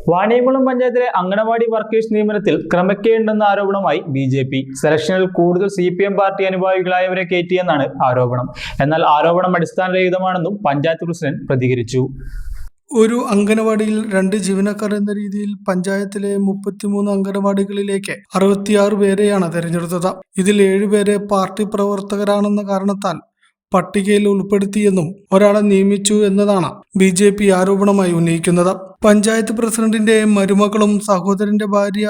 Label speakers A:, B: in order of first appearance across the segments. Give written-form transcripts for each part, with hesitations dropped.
A: വാണിയംകുളം പഞ്ചായത്തിലെ അംഗനവാടി വർക്കേഴ്സ് നിയമനത്തിൽ ക്രമക്കേടുണ്ടെന്ന ആരോപണമായി ബി.ജെ.പി. സെലക്ഷനിൽ കൂടുതൽ CPM പാർട്ടി അനുഭാവികളായവരെ കയറ്റിയെന്നാണ് ആരോപണം. എന്നാൽ ആരോപണം അടിസ്ഥാനരഹിതമാണെന്നും പഞ്ചായത്ത് പ്രസിഡന്റ് പ്രതികരിച്ചു.
B: ഒരു അംഗനവാടിയിൽ 2 ജീവനക്കാർ എന്ന രീതിയിൽ പഞ്ചായത്തിലെ 33 അംഗനവാടികളിലേക്ക് 66 പേരെയാണ് തെരഞ്ഞെടുത്തത്. ഇതിൽ 7 പേരെ പാർട്ടി പ്രവർത്തകരാണെന്ന കാരണത്താൽ പട്ടികയിൽ ഉൾപ്പെടുത്തിയെന്നും ഒരാളെ നിയമിച്ചു എന്നതാണ് ബി.ജെ.പി. ആരോപണമായി ഉന്നയിക്കുന്നത്. പഞ്ചായത്ത് പ്രസിഡന്റിന്റെ മരുമകളും സഹോദരന്റെ ഭാര്യ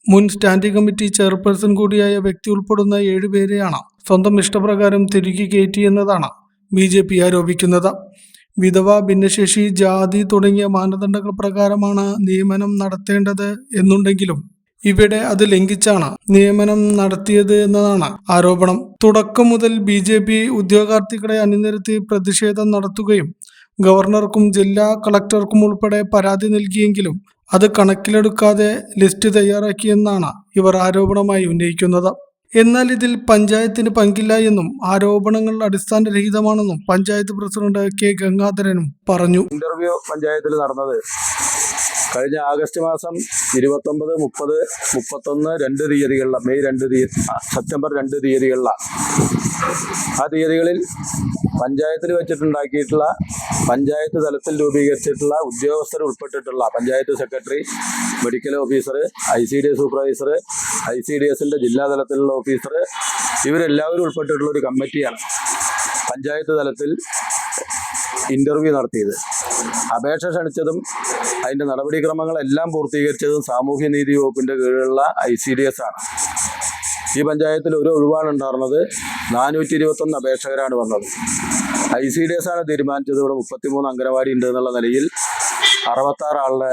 B: മുൻ സ്റ്റാൻഡിംഗ് കമ്മിറ്റി ചെയർപേഴ്സൺ കൂടിയായ വ്യക്തി ഉൾപ്പെടുന്ന 7 പേരെയാണ് സ്വന്തം ഇഷ്ടപ്രകാരം തിരികെ കയറ്റിയെന്നതാണ് ബി.ജെ.പി. ആരോപിക്കുന്നത്. വിധവ, ഭിന്നശേഷി, ജാതി തുടങ്ങിയ മാനദണ്ഡങ്ങൾ പ്രകാരമാണ് നിയമനം നടത്തേണ്ടത് എന്നുണ്ടെങ്കിലും ഇവിടെ അത് ലംഘിച്ചാണ് നിയമനം നടത്തിയത് എന്നതാണ് ആരോപണം. തുടക്കം മുതൽ ബി.ജെ.പി. ഉദ്യോഗാർത്ഥികളെ അണിനിരത്തി പ്രതിഷേധം നടത്തുകയും ഗവർണർക്കും ജില്ലാ കളക്ടർക്കും ഉൾപ്പെടെ പരാതി നൽകിയെങ്കിലും അത് കണക്കിലെടുക്കാതെ ലിസ്റ്റ് തയ്യാറാക്കിയെന്നാണ് ഇവർ ആരോപണമായി ഉന്നയിക്കുന്നത്. എന്നാൽ ഇതിൽ പഞ്ചായത്തിന് പങ്കില്ല എന്നും ആരോപണങ്ങൾ അടിസ്ഥാനരഹിതമാണെന്നും പഞ്ചായത്ത് പ്രസിഡന്റ് കെ ഗംഗാധരനും പറഞ്ഞു.
C: ഇന്റർവ്യൂ പഞ്ചായത്തിൽ നടന്നത് കഴിഞ്ഞ ആഗസ്റ്റ് മാസം 29, 30, 31, 2 തീയതികളിലാണ്. മെയ് 2 തീയതി, സെപ്റ്റംബർ 2 തീയതികളിലാണ്. ആ തീയതികളിൽ പഞ്ചായത്തിൽ വെച്ചിട്ടുണ്ടാക്കിയിട്ടുള്ള പഞ്ചായത്ത് തലത്തിൽ രൂപീകരിച്ചിട്ടുള്ള ഉദ്യോഗസ്ഥർ ഉൾപ്പെട്ടിട്ടുള്ള panchayat secretary, medical officer, ICDS supervisor, ICDSന്റെ ജില്ലാതലത്തിലുള്ള ഓഫീസർ, ഇവരെല്ലാവരും ഉൾപ്പെട്ടിട്ടുള്ള ഒരു കമ്മിറ്റിയാണ് പഞ്ചായത്ത് തലത്തിൽ ഇന്റർവ്യൂ നടത്തിയത്. അപേക്ഷ ക്ഷണിച്ചതും അതിൻ്റെ നടപടിക്രമങ്ങളെല്ലാം പൂർത്തീകരിച്ചതും സാമൂഹ്യനീതി വകുപ്പിൻ്റെ കീഴിലുള്ള ICDS ആണ്. ഈ പഞ്ചായത്തിൽ ഒരു ഒഴിവാണ് ഉണ്ടായിരുന്നത്. 421 അപേക്ഷകരാണ് വന്നത്. ICDS ആണ് തീരുമാനിച്ചത് ഇവിടെ 33 അംഗനവാടി ഉണ്ട് എന്നുള്ള നിലയിൽ 66 ആളുടെ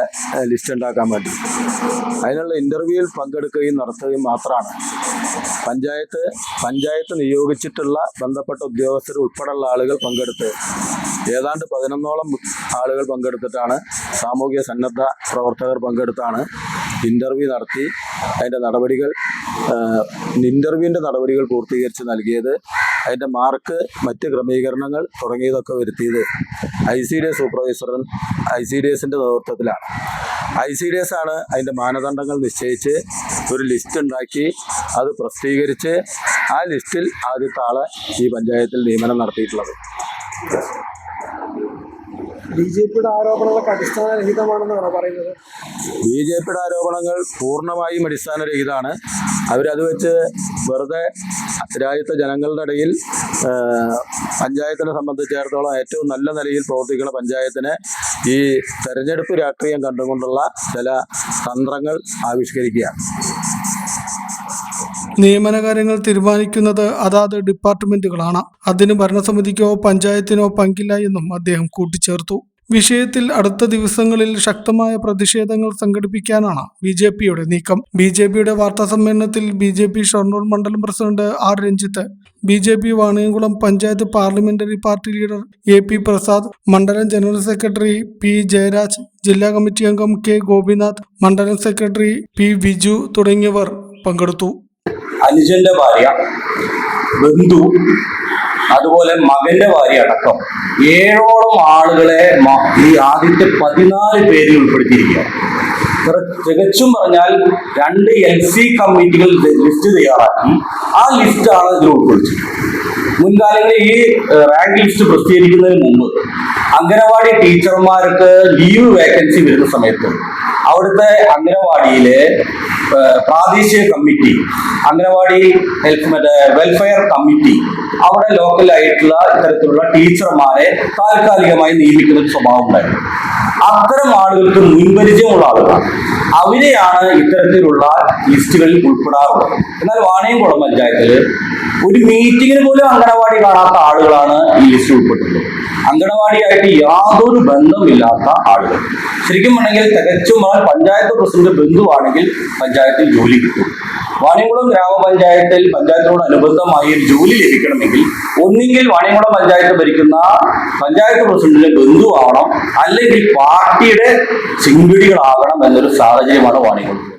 C: ലിസ്റ്റ് ഉണ്ടാക്കാൻ വേണ്ടി. അതിനുള്ള ഇന്റർവ്യൂവിൽ പങ്കെടുക്കുകയും നടത്തുകയും മാത്രമാണ്. പഞ്ചായത്ത് നിയോഗിച്ചിട്ടുള്ള ബന്ധപ്പെട്ട ഉദ്യോഗസ്ഥർ ഉൾപ്പെടെയുള്ള ആളുകൾ പങ്കെടുത്ത് ഏതാണ്ട് 11ഓളം ആളുകൾ പങ്കെടുത്തിട്ടാണ്, സാമൂഹ്യ സന്നദ്ധ പ്രവർത്തകർ പങ്കെടുത്താണ് ഇന്റർവ്യൂ നടത്തി അതിൻ്റെ ഇന്റർവ്യൂവിൻ്റെ നടപടികൾ പൂർത്തീകരിച്ച് നൽകിയത്. അതിൻ്റെ മാർക്ക്, മറ്റ് ക്രമീകരണങ്ങൾ തുടങ്ങിയതൊക്കെ വരുത്തിയത് ICDS സൂപ്പർവൈസറും ICDSന്റെ നേതൃത്വത്തിലാണ്. ICDS ആണ് അതിൻ്റെ മാനദണ്ഡങ്ങൾ നിശ്ചയിച്ച് ഒരു ലിസ്റ്റ് ഉണ്ടാക്കി അത് പ്രസിദ്ധീകരിച്ച് ആ ലിസ്റ്റിൽ ആദ്യത്തെ ആളെ ഈ പഞ്ചായത്തിൽ നിയമനം നടത്തിയിട്ടുള്ളത്.
B: ബി.ജെ.പിയുടെ ആരോപണങ്ങളൊക്കെ അടിസ്ഥാനരഹിതമാണെന്നാണ് പറയുന്നത്.
C: ബി.ജെ.പിയുടെ ആരോപണങ്ങൾ പൂർണ്ണമായും അടിസ്ഥാനരഹിതമാണ്. അവരത് വെച്ച് വെറുതെ രാജ്യത്തെ ജനങ്ങളുടെ ഇടയിൽ പഞ്ചായത്തിനെ സംബന്ധിച്ചിടത്തോളം ഏറ്റവും നല്ല നിലയിൽ പ്രവർത്തിക്കുന്ന പഞ്ചായത്തിനെ ഈ തെരഞ്ഞെടുപ്പ് രാഷ്ട്രീയം കണ്ടുകൊണ്ടുള്ള ചില തന്ത്രങ്ങൾ ആവിഷ്കരിക്കുകയാണ്.
B: നിയമന കാര്യങ്ങൾ തീരുമാനിക്കുന്നത് അതാത് ഡിപ്പാർട്ട്മെന്റുകളാണ്. അതിന് ഭരണസമിതിക്കോ പഞ്ചായത്തിനോ പങ്കില്ല എന്നും അദ്ദേഹം കൂട്ടിച്ചേർത്തു. വിഷയത്തിൽ അടുത്ത ദിവസങ്ങളിൽ ശക്തമായ പ്രതിഷേധങ്ങൾ സംഘടിപ്പിക്കാനാണ് ബി.ജെ.പിയുടെ നീക്കം. ബി.ജെ.പിയുടെ വാർത്താ സമ്മേളനത്തിൽ ബി.ജെ.പി. ഷൊർണൂർ മണ്ഡലം president R. Ranjith, BJP. Vaniyamkulam panchayat parliamentary party leader A.P. Prasad, മണ്ഡലം ജനറൽ സെക്രട്ടറി P. ജയരാജ്, ജില്ലാ കമ്മിറ്റി അംഗം K. ഗോപിനാഥ്, മണ്ഡലം സെക്രട്ടറി P. വിജു തുടങ്ങിയവർ പങ്കെടുത്തു.
D: അനുജന്റെ ഭാര്യ, ബന്ധു, അതുപോലെ മകന്റെ ഭാര്യ അടക്കം 7ഓളം ആളുകളെ ഈ ആദ്യത്തെ 14 പേരിൽ ഉൾപ്പെടുത്തിയിരിക്കുകയാണ്. തികച്ചും പറഞ്ഞാൽ 2 LC കമ്മിറ്റികൾ ലിസ്റ്റ് തയ്യാറാക്കി ആ ലിസ്റ്റാണ് ഇതിൽ ഉൾക്കൊള്ളിച്ചത്. മുൻകാലങ്ങളിൽ ഈ റാങ്ക് ലിസ്റ്റ് പ്രസിദ്ധീകരിക്കുന്നതിന് മുമ്പ് അംഗനവാടി ടീച്ചർമാർക്ക് ലീവ് വേക്കൻസി വരുന്ന സമയത്ത് അവിടുത്തെ അംഗനവാടിയിലെ പ്രാദേശിക കമ്മിറ്റി, അംഗനവാടി വെൽഫെയർ കമ്മിറ്റി അവിടെ ലോക്കലായിട്ടുള്ള ഇത്തരത്തിലുള്ള ടീച്ചർമാരെ താൽക്കാലികമായി നിയമിക്കുന്ന ഒരു സ്വഭാവം ഉണ്ടായിരുന്നു. അത്തരം ആളുകൾക്ക് മുൻപരിചയമുള്ള ആളുകളാണ്, അവരെയാണ് ഇത്തരത്തിലുള്ള ലിസ്റ്റുകളിൽ ഉൾപ്പെടാറുള്ളത്. എന്നാൽ വാണിയംകുളം പഞ്ചായത്തിൽ ഒരു മീറ്റിങ്ങിന് പോലും അംഗനവാടി കാണാത്ത ആളുകളാണ് ഈ ലിസ്റ്റിൽ ഉൾപ്പെട്ടിട്ടുള്ളത്. അംഗനവാടിയായിട്ട് യാതൊരു ബന്ധമില്ലാത്ത ആളുകൾ. ശരിക്കും പറഞ്ഞെങ്കിൽ തികച്ചും പഞ്ചായത്ത് പ്രസിഡന്റ് ബന്ധുവാണെങ്കിൽ പഞ്ചായത്തിൽ ജോലി കിട്ടും. വാണിയംകുളം ഗ്രാമപഞ്ചായത്തിൽ പഞ്ചായത്തിനോട് അനുബന്ധമായി ഒരു ജോലി ലഭിക്കണമെങ്കിൽ ഒന്നുകിൽ വാണിയംകുളം പഞ്ചായത്ത് ഭരിക്കുന്ന പഞ്ചായത്ത് പ്രസിഡന്റിന്റെ ബന്ധുവാവണം, അല്ലെങ്കിൽ പാർട്ടിയുടെ ചിങ്കിടികളാകണം എന്നൊരു സാഹചര്യമാണ് വാണിയംകുളം.